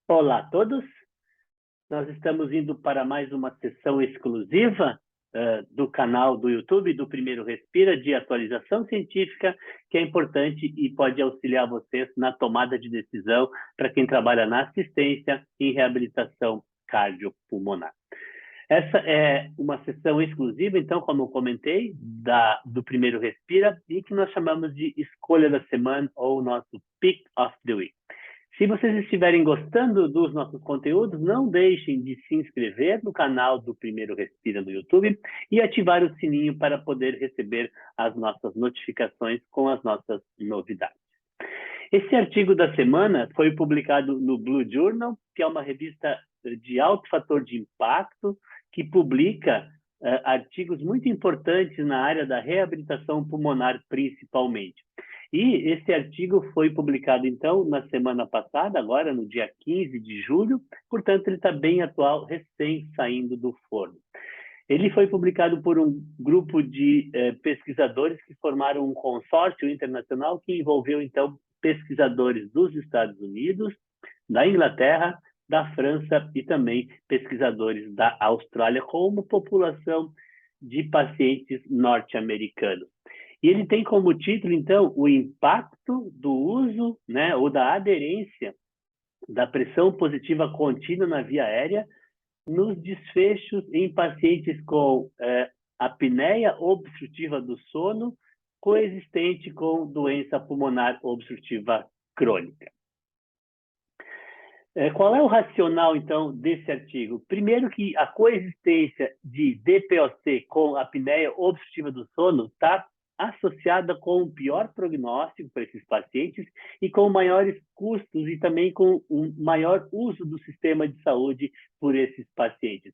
Olá a todos, nós estamos indo para mais uma sessão exclusiva do canal do YouTube do Primeiro Respira, de atualização científica, que é importante e pode auxiliar vocês na tomada de decisão para quem trabalha na assistência e reabilitação cardiopulmonar. Essa é uma sessão exclusiva, então, como eu comentei, do Primeiro Respira, e que nós chamamos de Escolha da Semana, ou nosso Pick of the Week. Se vocês estiverem gostando dos nossos conteúdos, não deixem de se inscrever no canal do Primeiro Respira no YouTube e ativar o sininho para poder receber as nossas notificações com as nossas novidades. Esse artigo da semana foi publicado no Blue Journal, que é uma revista de alto fator de impacto, que publica artigos muito importantes na área da reabilitação pulmonar, principalmente. E esse artigo foi publicado, então, na semana passada, agora no dia 15 de julho, portanto, ele está bem atual, recém saindo do forno. Ele foi publicado por um grupo de pesquisadores que formaram um consórcio internacional que envolveu, então, pesquisadores dos Estados Unidos, da Inglaterra, da França e também pesquisadores da Austrália, com uma população de pacientes norte-americanos. E ele tem como título, então, o impacto do uso, ou da aderência da pressão positiva contínua na via aérea nos desfechos em pacientes com apneia obstrutiva do sono coexistente com doença pulmonar obstrutiva crônica. Qual é o racional, então, desse artigo? Primeiro que a coexistência de DPOC com apneia obstrutiva do sono está associada com um pior prognóstico para esses pacientes e com maiores custos e também com um maior uso do sistema de saúde por esses pacientes.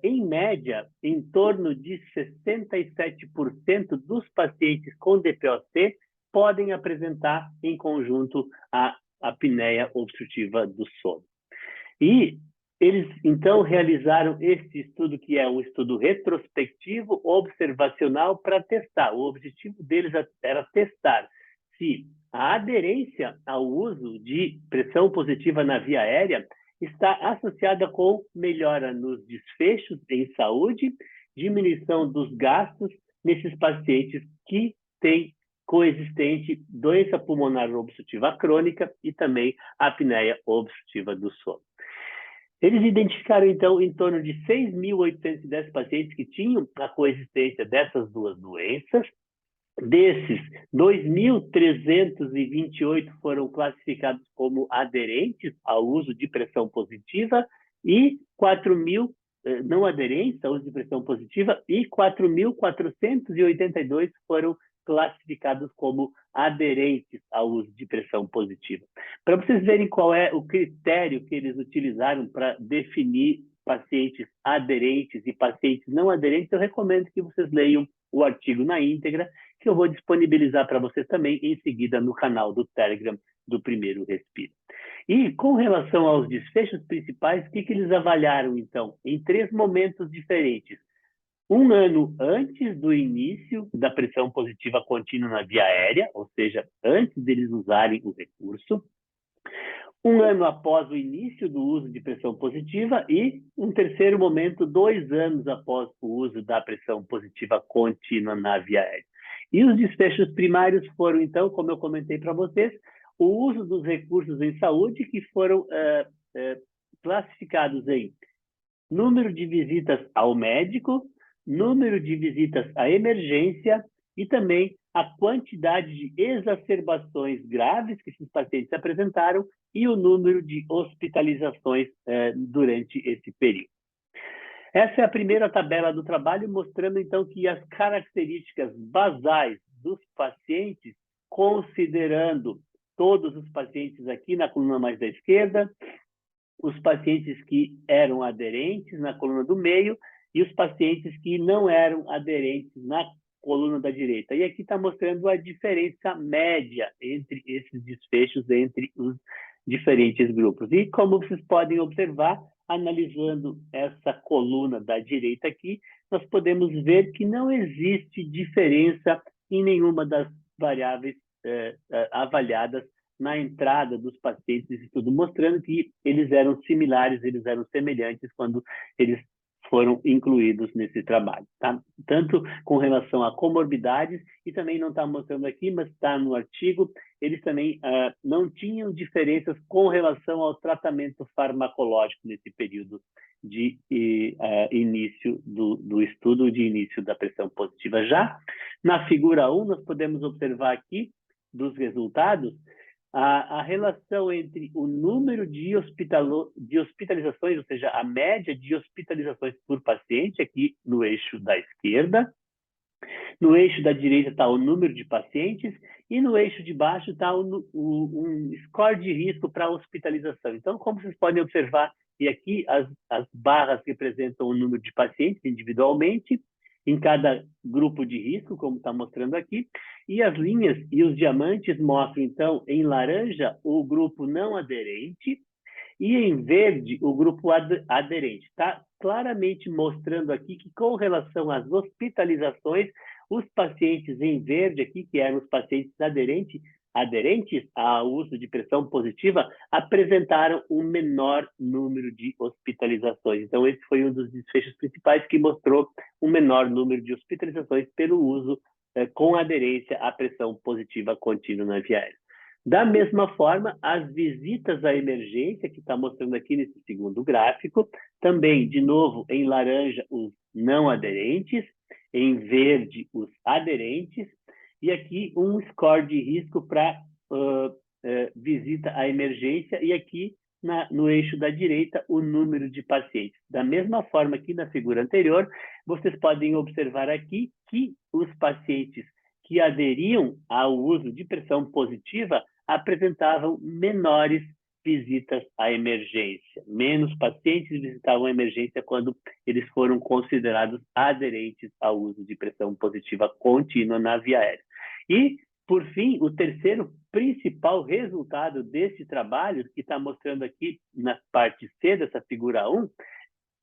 Em média, em torno de 67% dos pacientes com DPOC podem apresentar em conjunto a apneia obstrutiva do sono. E eles, então, realizaram esse estudo, que é um estudo retrospectivo, observacional, para testar. O objetivo deles era testar se a aderência ao uso de pressão positiva na via aérea está associada com melhora nos desfechos em saúde, diminuição dos gastos nesses pacientes que têm coexistente doença pulmonar obstrutiva crônica e também apneia obstrutiva do sono. Eles identificaram, então, em torno de 6.810 pacientes que tinham a coexistência dessas duas doenças. Desses, 2.328 foram classificados como aderentes ao uso de pressão positiva e 4.000 não aderentes ao uso de pressão positiva e 4.482 foram classificados como aderentes ao uso de pressão positiva. Para vocês verem qual é o critério que eles utilizaram para definir pacientes aderentes e pacientes não aderentes, eu recomendo que vocês leiam o artigo na íntegra, que eu vou disponibilizar para vocês também em seguida no canal do Telegram do Primeiro Respiro. E com relação aos desfechos principais, o que eles avaliaram, então? Em 3 momentos diferentes. 1 ano antes do início da pressão positiva contínua na via aérea, ou seja, antes deles usarem o recurso. 1 ano após o início do uso de pressão positiva e um terceiro momento, 2 anos após o uso da pressão positiva contínua na via aérea. E os desfechos primários foram, então, como eu comentei para vocês, o uso dos recursos em saúde que foram classificados em número de visitas ao médico, número de visitas à emergência e também a quantidade de exacerbações graves que esses pacientes apresentaram e o número de hospitalizações durante esse período. Essa é a primeira tabela do trabalho, mostrando, então, que as características basais dos pacientes, considerando todos os pacientes aqui na coluna mais da esquerda, os pacientes que eram aderentes na coluna do meio e os pacientes que não eram aderentes na coluna da direita. E aqui está mostrando a diferença média entre esses desfechos, entre os diferentes grupos. E como vocês podem observar, analisando essa coluna da direita aqui, nós podemos ver que não existe diferença em nenhuma das variáveis avaliadas na entrada dos pacientes, isso tudo mostrando que eles eram similares, eles eram semelhantes quando eles foram incluídos nesse trabalho, tá? Tanto com relação a comorbidades, e também não está mostrando aqui, mas está no artigo, eles também não tinham diferenças com relação ao tratamento farmacológico nesse período de início do estudo, de início da pressão positiva. Já na figura 1, nós podemos observar aqui, dos resultados, a relação entre o número de hospitalizações, ou seja, a média de hospitalizações por paciente, aqui no eixo da esquerda. No eixo da direita está o número de pacientes e no eixo de baixo está um score de risco para hospitalização. Então, como vocês podem observar, e aqui as barras representam o número de pacientes individualmente, em cada grupo de risco, como está mostrando aqui, e as linhas e os diamantes mostram, então, em laranja, o grupo não aderente, e em verde, o grupo aderente. Está claramente mostrando aqui que, com relação às hospitalizações, os pacientes em verde aqui, que eram os pacientes aderentes ao uso de pressão positiva, apresentaram um menor número de hospitalizações. Então, esse foi um dos desfechos principais que mostrou um menor número de hospitalizações pelo uso com aderência à pressão positiva contínua na via aérea. Da mesma forma, as visitas à emergência, que está mostrando aqui nesse segundo gráfico, também, de novo, em laranja, os não aderentes, em verde, os aderentes, e aqui um score de risco para visita à emergência, e aqui no eixo da direita, o número de pacientes. Da mesma forma que na figura anterior, vocês podem observar aqui que os pacientes que aderiam ao uso de pressão positiva apresentavam menores visitas à emergência. Menos pacientes visitavam a emergência quando eles foram considerados aderentes ao uso de pressão positiva contínua na via aérea. E, por fim, o terceiro principal resultado desse trabalho, que está mostrando aqui na parte C dessa figura 1,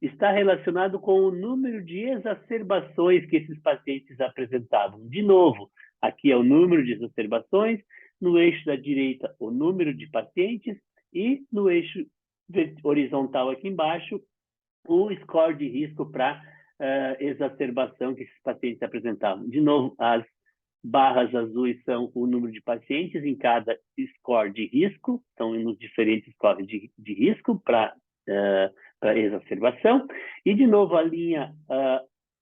está relacionado com o número de exacerbações que esses pacientes apresentavam. De novo, aqui é o número de exacerbações, no eixo da direita o número de pacientes e no eixo horizontal aqui embaixo o score de risco para exacerbação que esses pacientes apresentavam. De novo, as barras azuis são o número de pacientes em cada score de risco, então nos diferentes scores de risco para exacerbação. E, de novo, a linha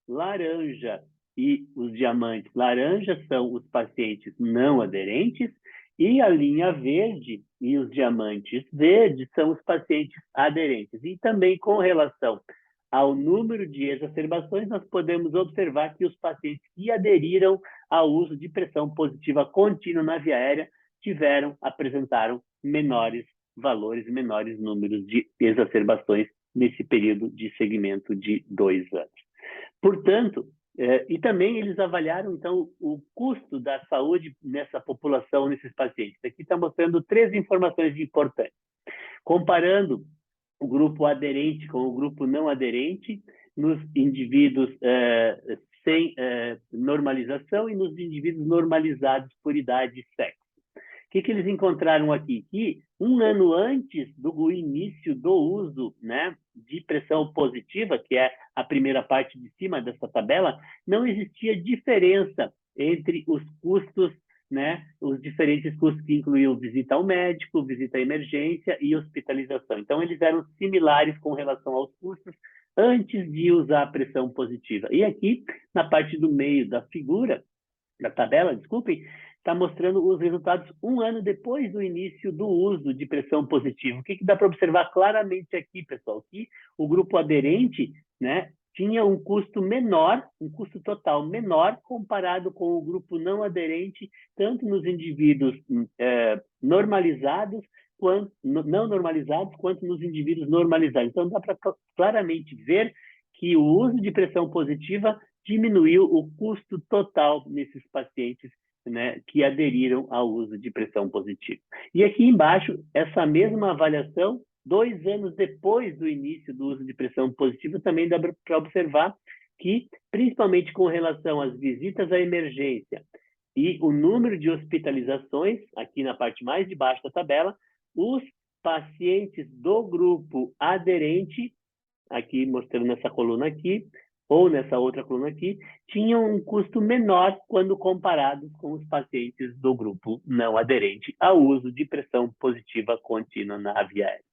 laranja e os diamantes laranja são os pacientes não aderentes, e a linha verde e os diamantes verdes são os pacientes aderentes. E também, com relação ao número de exacerbações, nós podemos observar que os pacientes que aderiram ao uso de pressão positiva contínua na via aérea apresentaram menores valores, menores números de exacerbações nesse período de segmento de 2 anos. Portanto, e também eles avaliaram, então, o custo da saúde nessa população, nesses pacientes. Aqui está mostrando 3 informações importantes. Comparando o grupo aderente com o grupo não aderente, nos indivíduos sem normalização e nos indivíduos normalizados por idade e sexo. O que eles encontraram aqui? Que 1 ano antes do início do uso, né, de pressão positiva, que é a primeira parte de cima dessa tabela, não existia diferença entre os custos, né, os diferentes custos que incluíam visita ao médico, visita à emergência e hospitalização. Então, eles eram similares com relação aos custos antes de usar a pressão positiva. E aqui, na parte do meio da figura, da tabela, desculpem, está mostrando os resultados 1 ano depois do início do uso de pressão positiva. O que dá para observar claramente aqui, pessoal? Que o grupo aderente, né, tinha um custo menor, um custo total menor, comparado com o grupo não aderente, tanto nos indivíduos normalizados, não normalizados, quanto nos indivíduos normalizados. Então, dá para claramente ver que o uso de pressão positiva diminuiu o custo total nesses pacientes, né, que aderiram ao uso de pressão positiva. E aqui embaixo, essa mesma avaliação, 2 anos depois do início do uso de pressão positiva, também dá para observar que, principalmente com relação às visitas à emergência e o número de hospitalizações, aqui na parte mais de baixo da tabela, os pacientes do grupo aderente, aqui mostrando nessa coluna aqui, ou nessa outra coluna aqui, tinham um custo menor quando comparados com os pacientes do grupo não aderente ao uso de pressão positiva contínua na via aérea.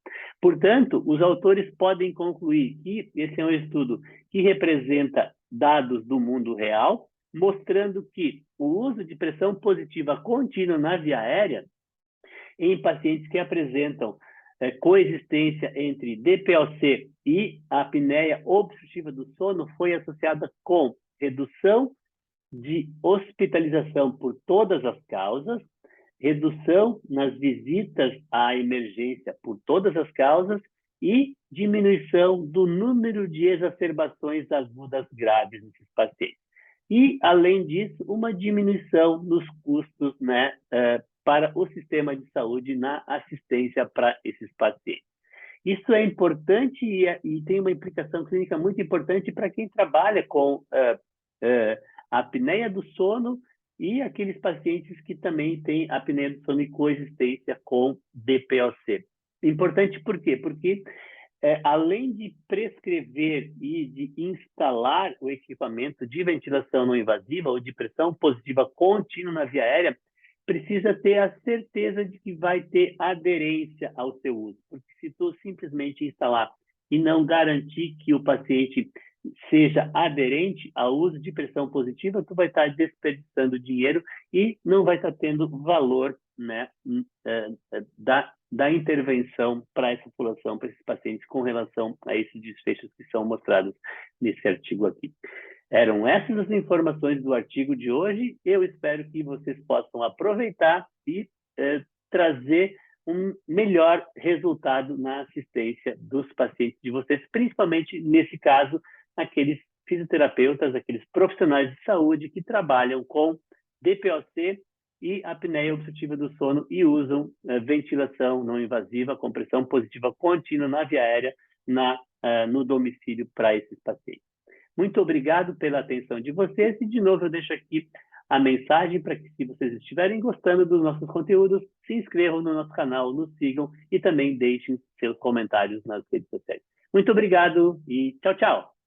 Portanto, os autores podem concluir que esse é um estudo que representa dados do mundo real, mostrando que o uso de pressão positiva contínua na via aérea em pacientes que apresentam coexistência entre DPOC e apneia obstrutiva do sono foi associada com redução de hospitalização por todas as causas, redução nas visitas à emergência por todas as causas e diminuição do número de exacerbações agudas graves nesses pacientes. E, além disso, uma diminuição nos custos, né, para o sistema de saúde na assistência para esses pacientes. Isso é importante e tem uma implicação clínica muito importante para quem trabalha com a apneia do sono e aqueles pacientes que também têm apneia do sono e coexistência com DPOC. Importante por quê? Porque além de prescrever e de instalar o equipamento de ventilação não invasiva ou de pressão positiva contínua na via aérea, precisa ter a certeza de que vai ter aderência ao seu uso. Porque se tu simplesmente instalar e não garantir que o paciente seja aderente ao uso de pressão positiva, tu vai estar desperdiçando dinheiro e não vai estar tendo valor, né, da intervenção para essa população, para esses pacientes, com relação a esses desfechos que são mostrados nesse artigo aqui. Eram essas as informações do artigo de hoje. Eu espero que vocês possam aproveitar e trazer um melhor resultado na assistência dos pacientes de vocês, principalmente, nesse caso, aqueles fisioterapeutas, aqueles profissionais de saúde que trabalham com DPOC e apneia obstrutiva do sono e usam ventilação não invasiva com pressão positiva contínua na via aérea no domicílio para esses pacientes. Muito obrigado pela atenção de vocês e, de novo, eu deixo aqui a mensagem para que, se vocês estiverem gostando dos nossos conteúdos, se inscrevam no nosso canal, nos sigam e também deixem seus comentários nas redes sociais. Muito obrigado e tchau, tchau!